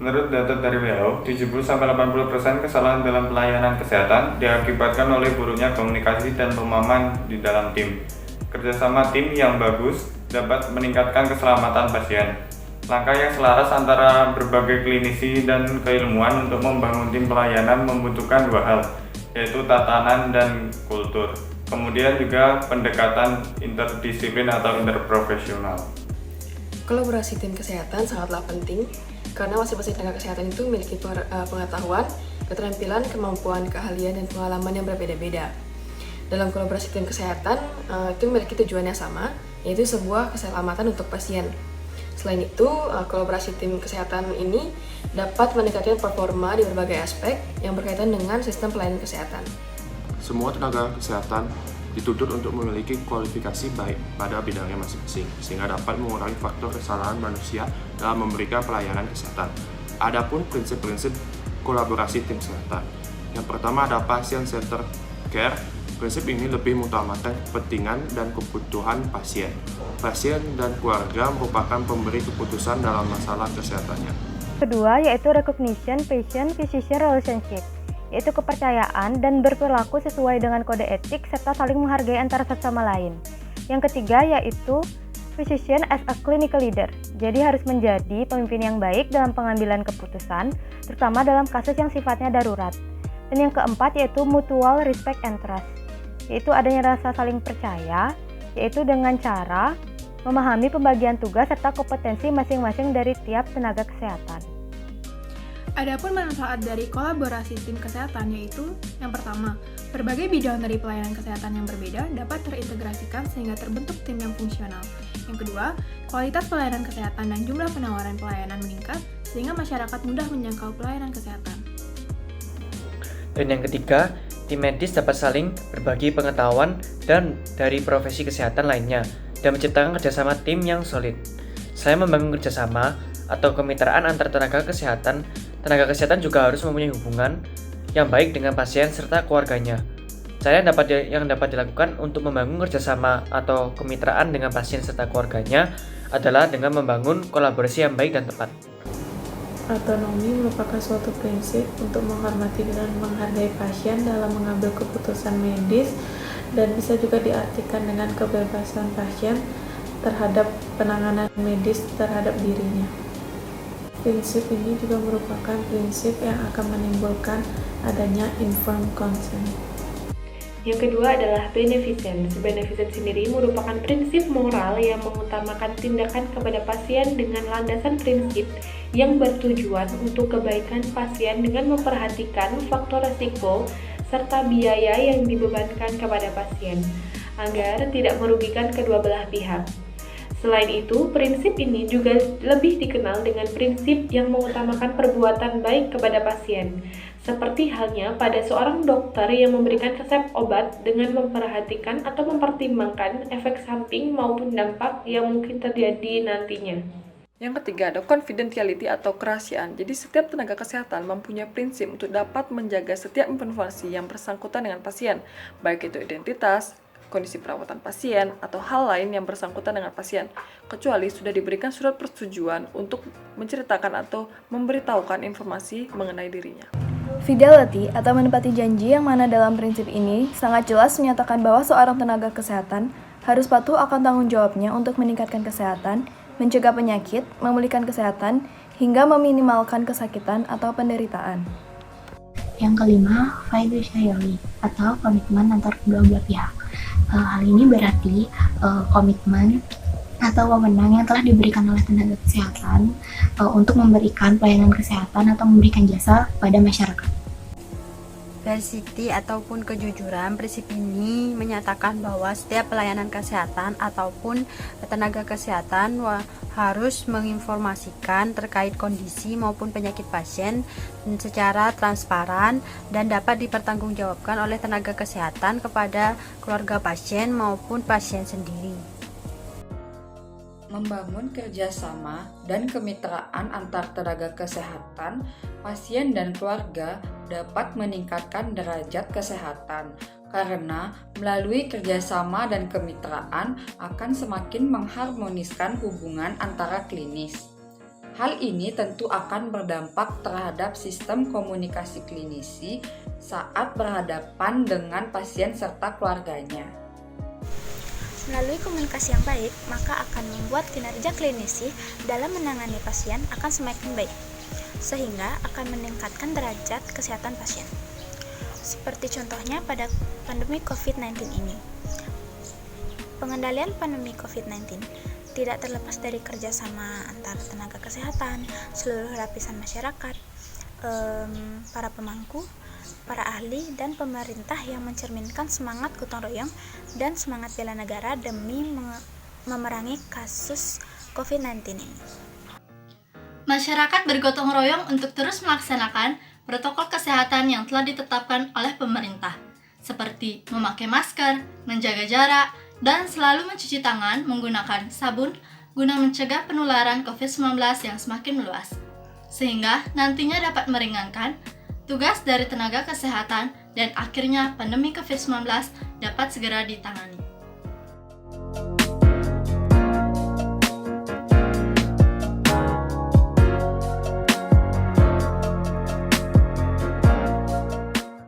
Menurut data dari WHO, 70-80% kesalahan dalam pelayanan kesehatan diakibatkan oleh buruknya komunikasi dan pemahaman di dalam tim. Kerjasama tim yang bagus dapat meningkatkan keselamatan pasien. Langkah yang selaras antara berbagai klinisi dan keilmuan untuk membangun tim pelayanan membutuhkan dua hal, yaitu tatanan dan kultur. Kemudian juga pendekatan interdisiplin atau interprofesional. Kolaborasi tim kesehatan sangatlah penting karena masing-masing tenaga kesehatan itu memiliki pengetahuan, keterampilan, kemampuan, keahlian, dan pengalaman yang berbeda-beda. Dalam kolaborasi tim kesehatan, itu memiliki tujuan yang sama, yaitu sebuah keselamatan untuk pasien. Selain itu, kolaborasi tim kesehatan ini dapat meningkatkan performa di berbagai aspek yang berkaitan dengan sistem pelayanan kesehatan. Semua tenaga kesehatan dituntut untuk memiliki kualifikasi baik pada bidangnya masing-masing, sehingga dapat mengurangi faktor kesalahan manusia dalam memberikan pelayanan kesehatan. Adapun prinsip-prinsip kolaborasi tim kesehatan. Yang pertama ada patient center care. Prinsip ini lebih mengutamakan kepentingan dan kebutuhan pasien. Pasien dan keluarga merupakan pemberi keputusan dalam masalah kesehatannya. Kedua yaitu recognition patient-physician relationship, yaitu kepercayaan dan berperilaku sesuai dengan kode etik serta saling menghargai antara satu sama lain. Yang ketiga yaitu physician as a clinical leader, jadi harus menjadi pemimpin yang baik dalam pengambilan keputusan, terutama dalam kasus yang sifatnya darurat. Dan yang keempat yaitu mutual respect and trust, yaitu adanya rasa saling percaya, yaitu dengan cara memahami pembagian tugas serta kompetensi masing-masing dari tiap tenaga kesehatan. Adapun manfaat dari kolaborasi tim kesehatan yaitu yang pertama, berbagai bidang dari pelayanan kesehatan yang berbeda dapat terintegrasikan sehingga terbentuk tim yang fungsional. Yang kedua, kualitas pelayanan kesehatan dan jumlah penawaran pelayanan meningkat sehingga masyarakat mudah menjangkau pelayanan kesehatan. Dan yang ketiga, tim medis dapat saling berbagi pengetahuan dan dari profesi kesehatan lainnya dan menciptakan kerjasama tim yang solid. Saya membangun kerjasama atau kemitraan antar tenaga kesehatan juga harus mempunyai hubungan yang baik dengan pasien serta keluarganya. Cara yang dapat dilakukan untuk membangun kerjasama atau kemitraan dengan pasien serta keluarganya adalah dengan membangun kolaborasi yang baik dan tepat. Autonomi merupakan suatu prinsip untuk menghormati dan menghargai pasien dalam mengambil keputusan medis dan bisa juga diartikan dengan kebebasan pasien terhadap penanganan medis terhadap dirinya. Prinsip ini juga merupakan prinsip yang akan menimbulkan adanya informed consent. Yang kedua adalah beneficence. Beneficence sendiri merupakan prinsip moral yang mengutamakan tindakan kepada pasien dengan landasan prinsip yang bertujuan untuk kebaikan pasien dengan memperhatikan faktor risiko serta biaya yang dibebankan kepada pasien, agar tidak merugikan kedua belah pihak. Selain itu, prinsip ini juga lebih dikenal dengan prinsip yang mengutamakan perbuatan baik kepada pasien, seperti halnya pada seorang dokter yang memberikan resep obat dengan memperhatikan atau mempertimbangkan efek samping maupun dampak yang mungkin terjadi nantinya. Yang ketiga ada confidentiality atau kerahasiaan. Jadi setiap tenaga kesehatan mempunyai prinsip untuk dapat menjaga setiap informasi yang bersangkutan dengan pasien, baik itu identitas, kondisi perawatan pasien, atau hal lain yang bersangkutan dengan pasien, kecuali sudah diberikan surat persetujuan untuk menceritakan atau memberitahukan informasi mengenai dirinya. Fidelity atau menepati janji yang mana dalam prinsip ini sangat jelas menyatakan bahwa seorang tenaga kesehatan harus patuh akan tanggung jawabnya untuk meningkatkan kesehatan, mencegah penyakit, memulihkan kesehatan, hingga meminimalkan kesakitan atau penderitaan. Yang kelima, fiduciary atau komitmen antar kedua belah pihak. Hal ini berarti komitmen atau wewenang yang telah diberikan oleh tenaga kesehatan untuk memberikan pelayanan kesehatan atau memberikan jasa pada masyarakat. Veracity ataupun kejujuran, prinsip ini menyatakan bahwa setiap pelayanan kesehatan ataupun tenaga kesehatan harus menginformasikan terkait kondisi maupun penyakit pasien secara transparan dan dapat dipertanggungjawabkan oleh tenaga kesehatan kepada keluarga pasien maupun pasien sendiri. Membangun kerjasama dan kemitraan antar tenaga kesehatan, pasien dan keluarga dapat meningkatkan derajat kesehatan karena melalui kerjasama dan kemitraan akan semakin mengharmoniskan hubungan antara klinis. Hal ini tentu akan berdampak terhadap sistem komunikasi klinisi saat berhadapan dengan pasien serta keluarganya. Melalui komunikasi yang baik, maka akan membuat kinerja klinisi dalam menangani pasien akan semakin baik, sehingga akan meningkatkan derajat kesehatan pasien. Seperti contohnya pada pandemi COVID-19 ini. Pengendalian pandemi COVID-19 tidak terlepas dari kerjasama antar tenaga kesehatan, seluruh lapisan masyarakat, para pemangku, para ahli, dan pemerintah yang mencerminkan semangat gotong royong dan semangat bela negara demi memerangi kasus COVID-19 ini. Masyarakat bergotong royong untuk terus melaksanakan protokol kesehatan yang telah ditetapkan oleh pemerintah, seperti memakai masker, menjaga jarak, dan selalu mencuci tangan menggunakan sabun guna mencegah penularan COVID-19 yang semakin meluas, sehingga nantinya dapat meringankan tugas dari tenaga kesehatan dan akhirnya pandemi COVID-19 dapat segera ditangani.